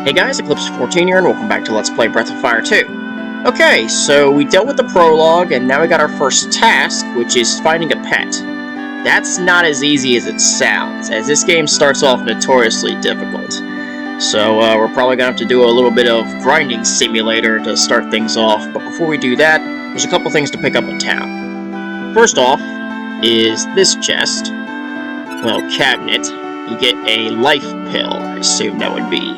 Hey guys, Eclipse14 here, and welcome back to Let's Play Breath of Fire 2. Okay, so we dealt with the prologue, and now we got our first task, which is finding a pet. That's not as easy as it sounds, as this game starts off notoriously difficult. So we're probably going to have to do a little bit of grinding simulator to start things off, but before we do that, there's a couple things to pick up in town. First off is this chest, well, cabinet. You get a life pill, I assume that would be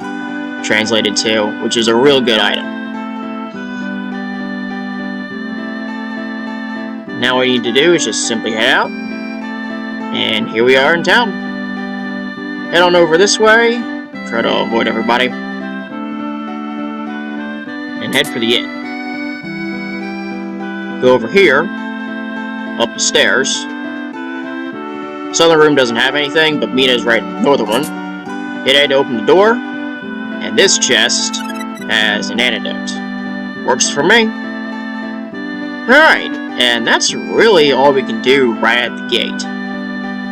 translated to, which is a real good item. Now what you need to do is just simply head out, and here we are in town. Head on over this way, try to avoid everybody, and head for the inn. Go over here, up the stairs. Southern room doesn't have anything, but Mina's right in the northern one. Hit A to open the door. And this chest has an antidote. Works for me. Alright, and that's really all we can do right at the gate.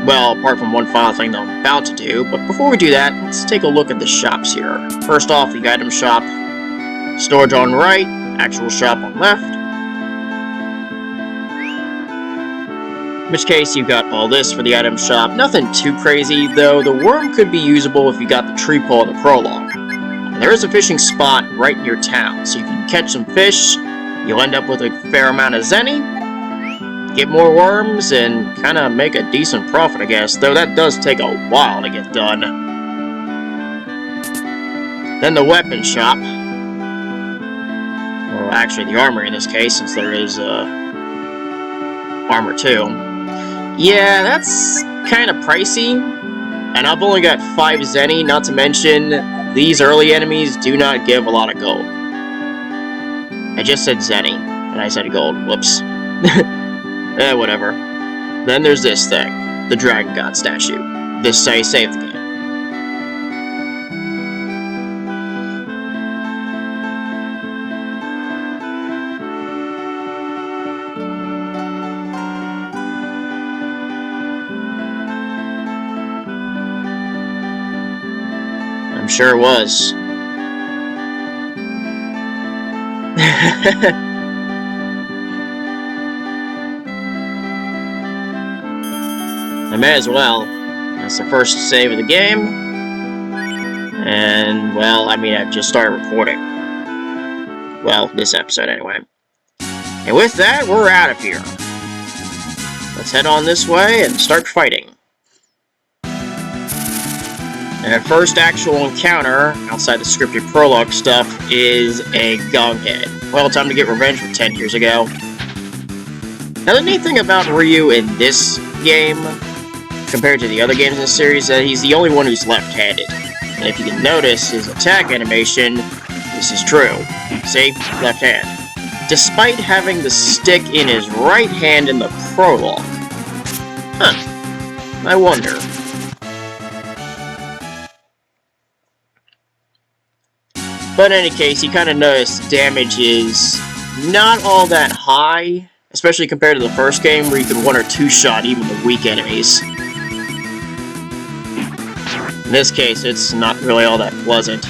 Well, apart from one final thing that I'm about to do, but before we do that, let's take a look at the shops here. First off, the item shop. Storage on right, actual shop on left. In which case, you've got all this for the item shop. Nothing too crazy, though the worm could be usable if you got the tree pole in the prologue. There is a fishing spot right near town, so you can catch some fish, you'll end up with a fair amount of Zenny, get more worms, and kind of make a decent profit, I guess, though that does take a while to get done. Then the weapon shop, or actually the armory in this case, since there is armor too. Yeah, that's kind of pricey, and I've only got 5 Zenny, not to mention these early enemies do not give a lot of gold. I just said Zenny, and I said gold. Whoops. Whatever. Then there's this thing, the Dragon God statue. This is how you save the game. I'm sure it was. I may as well. That's the first save of the game. And, well, I mean, I've just started recording. Well, this episode anyway. And with that, we're out of here. Let's head on this way and start fighting. And our first actual encounter, outside the scripted prologue stuff, is a gonghead. Well, time to get revenge from 10 years ago. Now, the neat thing about Ryu in this game, compared to the other games in the series, is that he's the only one who's left-handed. And if you can notice his attack animation, this is true. See? Left hand. Despite having the stick in his right hand in the prologue. Huh. I wonder. But in any case, you kind of notice damage is not all that high, especially compared to the first game where you could 1 or 2 shot even the weak enemies. In this case, it's not really all that pleasant.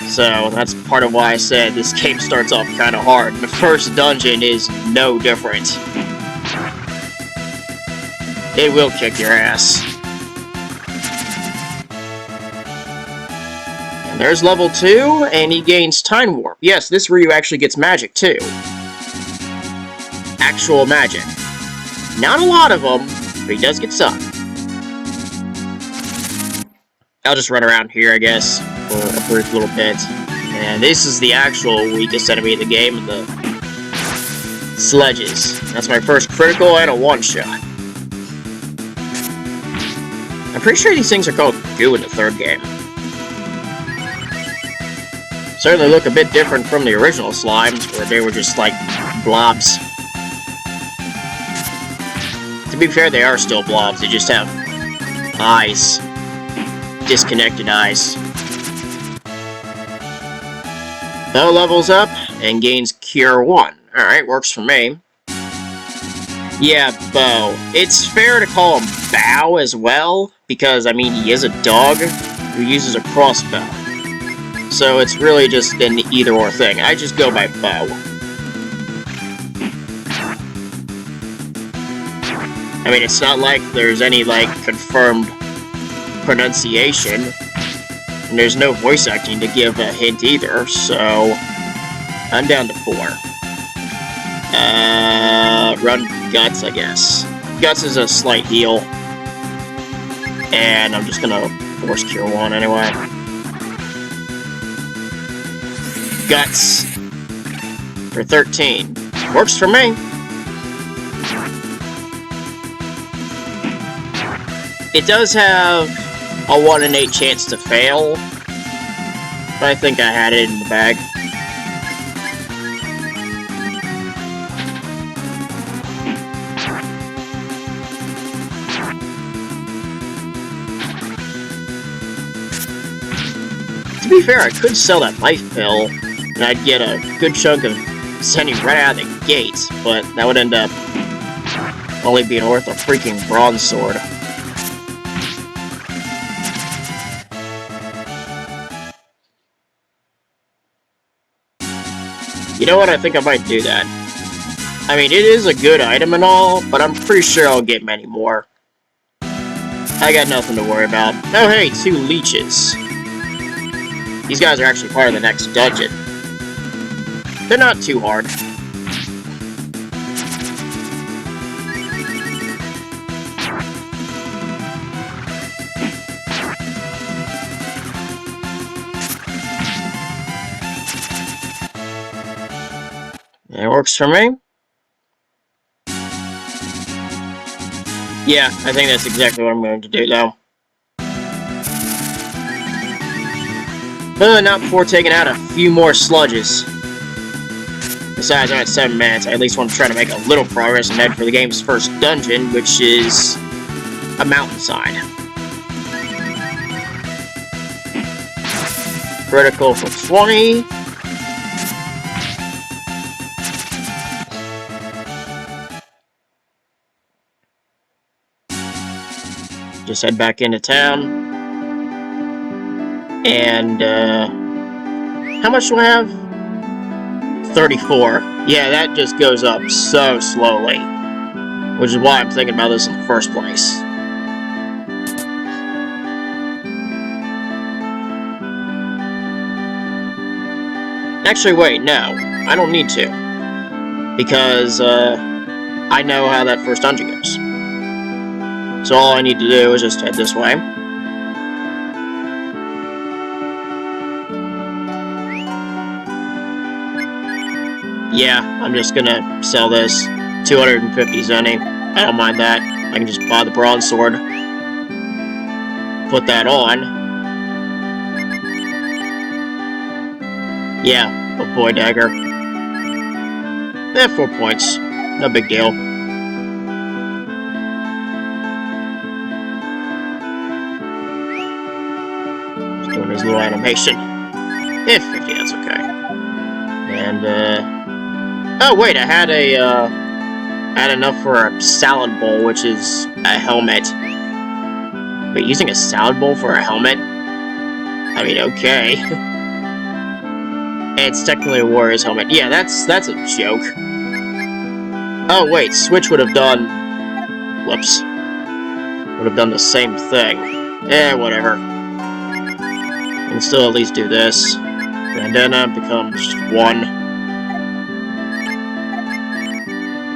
So that's part of why I said this game starts off kind of hard. The first dungeon is no different. It will kick your ass. There's level 2, and he gains Time Warp. Yes, this Ryu actually gets magic, too. Actual magic. Not a lot of them, but he does get some. I'll just run around here, I guess, for a brief little bit. And this is the actual weakest enemy of the game, the sledges. That's my first critical and a one-shot. I'm pretty sure these things are called goo in the third game. Certainly look a bit different from the original slimes, where they were just like blobs. To be fair, they are still blobs, they just have eyes. Disconnected eyes. Bow levels up and gains Cure 1. Alright, works for me. Yeah, Bow. It's fair to call him Bow as well, because, I mean, he is a dog who uses a crossbow. so it's really just an either-or thing. I just go by bow. I mean, it's not like there's any, like, confirmed pronunciation. And there's no voice acting to give a hint either, so... I'm down to 4. Run Guts, I guess. Guts is a slight heal. And I'm just gonna force cure 1 anyway. Guts. For 13. Works for me. It does have a 1 in 8 chance to fail, but I think I had it in the bag. To be fair, I could sell that life pill, and I'd get a good chunk of Zenny right out of the gate, but that would end up only being worth a freaking bronze sword. You know what, I think I might do that. I mean, it is a good item and all, but I'm pretty sure I'll get many more. I got nothing to worry about. Oh hey, 2 leeches. These guys are actually part of the next dungeon. They're not too hard. It works for me. Yeah, I think that's exactly what I'm going to do, though. Not before taking out a few more sludges. Besides, I'm at 7 minutes. I at least want to try to make a little progress and head for the game's first dungeon, which is a mountainside. Critical for 20. Just head back into town. And, how much do I have? 34. Yeah, that just goes up so slowly. Which is why I'm thinking about this in the first place. Actually, wait, no. I don't need to. Because, I know how that first dungeon goes. So all I need to do is just head this way. Yeah, I'm just gonna sell this. 250 Zenny. I don't mind that. I can just buy the bronze sword. Put that on. Yeah, a boy dagger. Eh, 4 points. No big deal. Just doing his little animation. Eh, 50, that's okay. And, oh wait, I had enough for a salad bowl, which is a helmet. Wait, using a salad bowl for a helmet? I mean, okay. It's technically a warrior's helmet. Yeah, that's a joke. Oh wait, Switch would have done... Whoops. Would have done the same thing. Eh, whatever. I can still at least do this. Bandana becomes 1.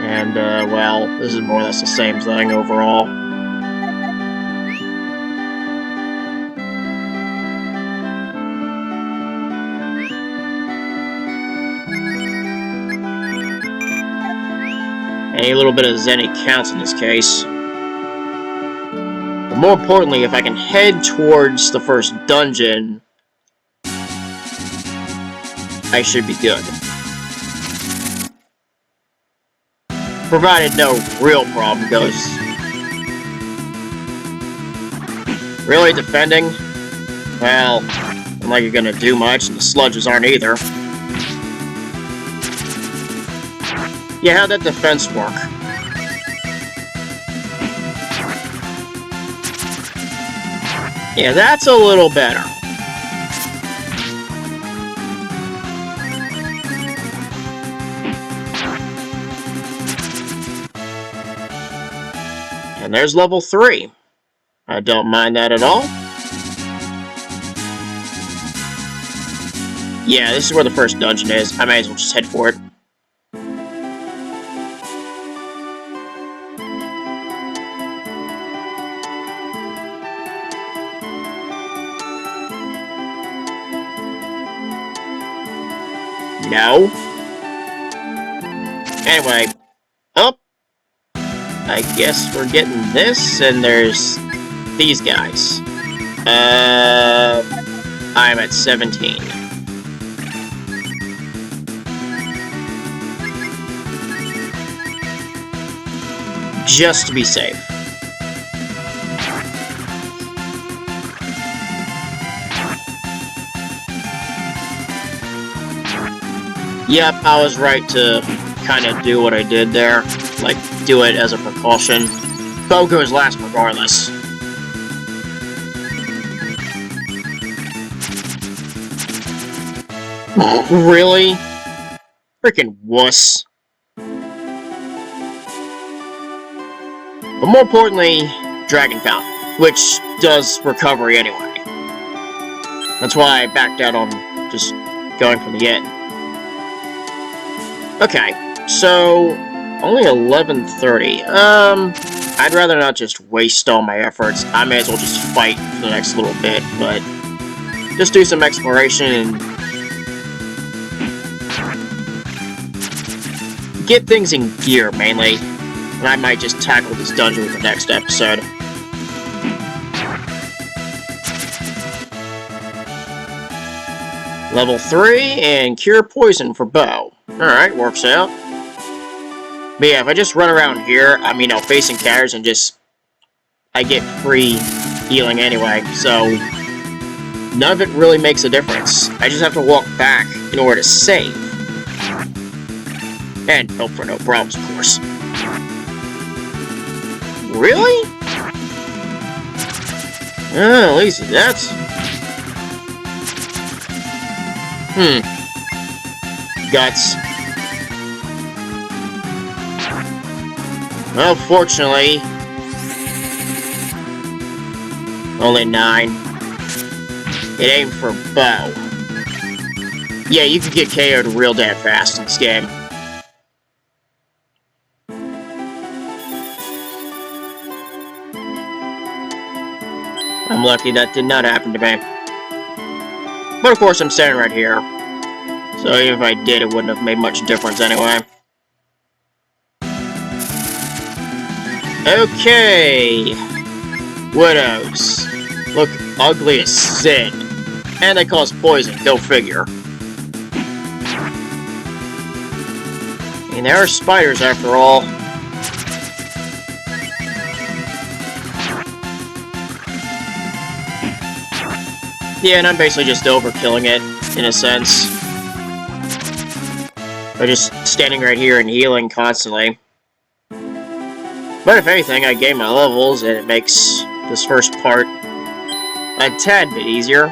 And, well, this is more or less the same thing overall. Any little bit of Zenny counts in this case. But more importantly, if I can head towards the first dungeon, I should be good. Provided no real problem goes. Really, defending? Well, not like you're gonna do much, and the sludges aren't either. Yeah, how'd that defense work? Yeah, that's a little better. And there's level 3. I don't mind that at all. Yeah, this is where the first dungeon is. I might as well just head for it. No. Anyway. Oh. I guess we're getting this, and there's these guys. I'm at 17. Just to be safe. Yep, I was right to kind of do what I did there. Like, do it as a precaution. Bow goes last regardless. Really? Freaking wuss. But more importantly, Dragon Fountain, which does recovery anyway. That's why I backed out on just going for the end. Okay, so only 11:30. I'd rather not just waste all my efforts. I may as well just fight for the next little bit, but just do some exploration and get things in gear, mainly. And I might just tackle this dungeon with the next episode. Level 3, and Cure Poison for Bow. Alright, works out. But yeah, if I just run around here, I mean, I'll face encounters and just... I get free healing anyway, so... none of it really makes a difference. I just have to walk back in order to save. And hope for no problems, of course. Really? At least that's... Guts. Well, fortunately... only 9. It aimed for Bow. Yeah, you can get KO'd real damn fast in this game. I'm lucky that did not happen to me. But of course, I'm standing right here. So even if I did, it wouldn't have made much difference anyway. Okay. Widows. Look ugly as sin. And they cause poison, go figure. And there are spiders after all. Yeah, and I'm basically just overkilling it, in a sense. By just standing right here and healing constantly. But if anything, I gain my levels, and it makes this first part a tad bit easier.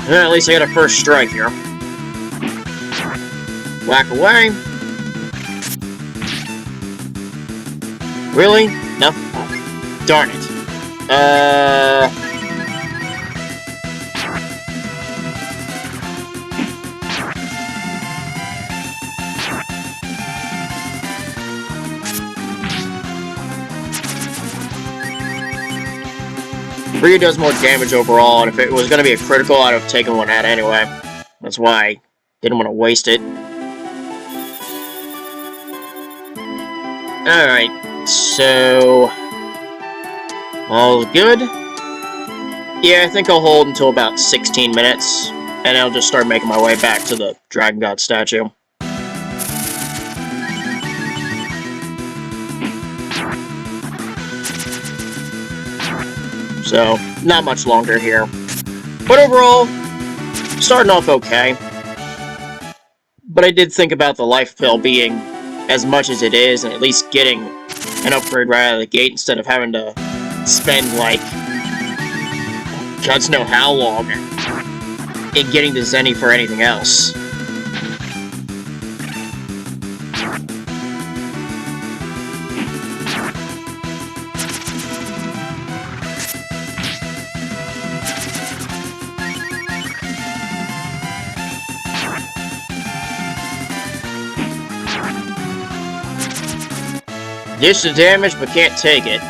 Well, at least I got a first strike here. Whack away. Really? No? Darn it. Ryu does more damage overall, and if it was going to be a critical, I'd have taken one out anyway. That's why I didn't want to waste it. Alright. So, all good? Yeah, I think I'll hold until about 16 minutes, and I'll just start making my way back to the Dragon God statue. So, not much longer here. But overall, starting off okay. But I did think about the life pill being as much as it is, and at least getting an upgrade right out of the gate instead of having to spend, like, gods know how long in getting the Zenny for anything else. Dish the damage, but can't take it.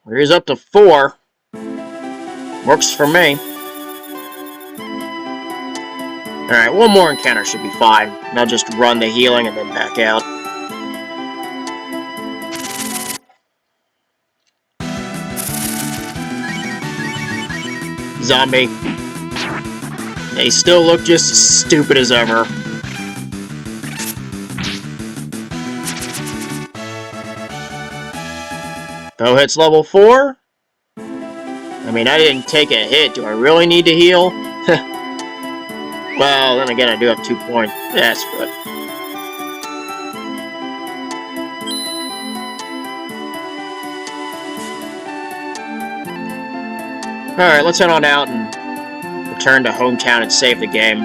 Here's up to 4. Works for me. Alright, one more encounter should be fine. And I'll just run the healing and then back out. Zombie. They still look just as stupid as ever. Bow hits level 4? I mean, I didn't take a hit. Do I really need to heal? Well, then again, I do have 2 points. That's good. Alright, let's head on out and return to hometown and save the game.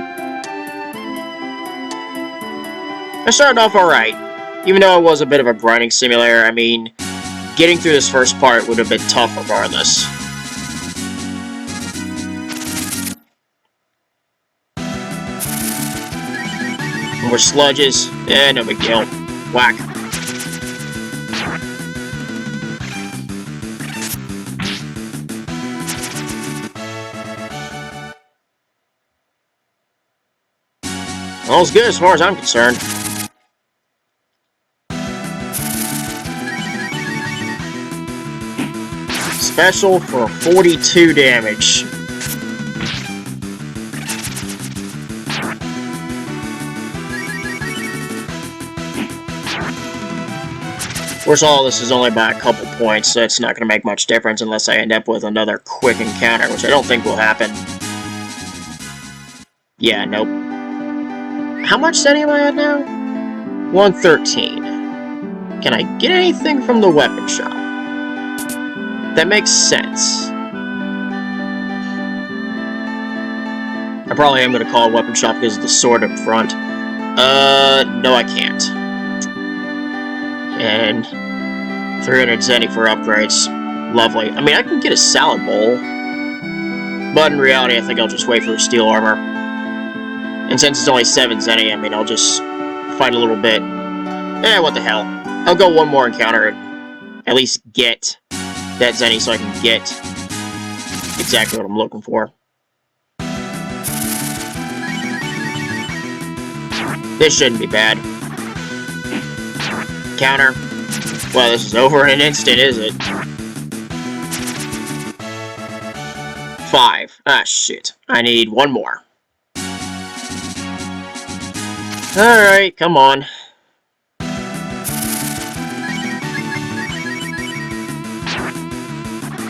I started off alright. Even though it was a bit of a grinding simulator, I mean, getting through this first part would have been tough regardless. More sludges. No big deal. Whack. All's good as far as I'm concerned. Special for 42 damage. Of course, all this is only by a couple points, so it's not going to make much difference unless I end up with another quick encounter, which I don't think will happen. Yeah, nope. How much Zenny am I at now? 113. Can I get anything from the weapon shop? That makes sense. I probably am going to call it weapon shop because of the sword up front. No I can't. And 300 Zenny for upgrades. Lovely. I mean, I can get a salad bowl. But in reality, I think I'll just wait for a steel armor. And since it's only 7 Zenny, I mean, I'll just fight a little bit. What the hell. I'll go one more encounter and at least get that Zenny so I can get exactly what I'm looking for. This shouldn't be bad. Counter. Well, this is over in an instant, is it? 5. Ah, shit. I need one more. Alright, come on.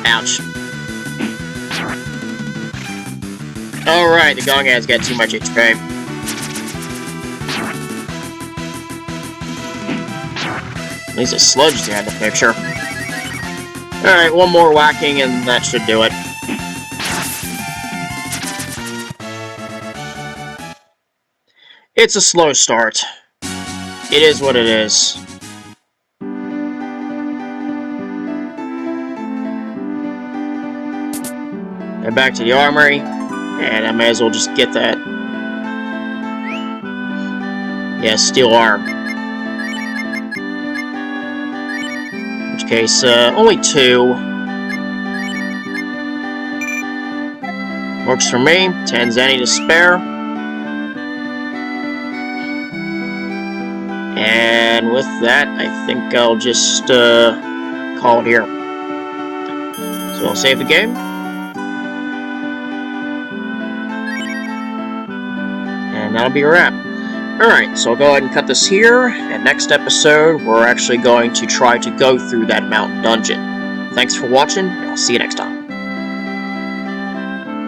Ouch. Alright, the Gong has got too much HP. At least the sludges out of the picture. Alright, one more whacking and that should do it. It's a slow start. It is what it is. Head back to the armory, and I may as well just get that. Yeah, steel arm. In which case, only 2. Works for me. 10 Zenny to spare. And with that, I think I'll just call it here. So I'll save the game. And that'll be a wrap. Alright, so I'll go ahead and cut this here, and next episode, we're actually going to try to go through that mountain dungeon. Thanks for watching, and I'll see you next time.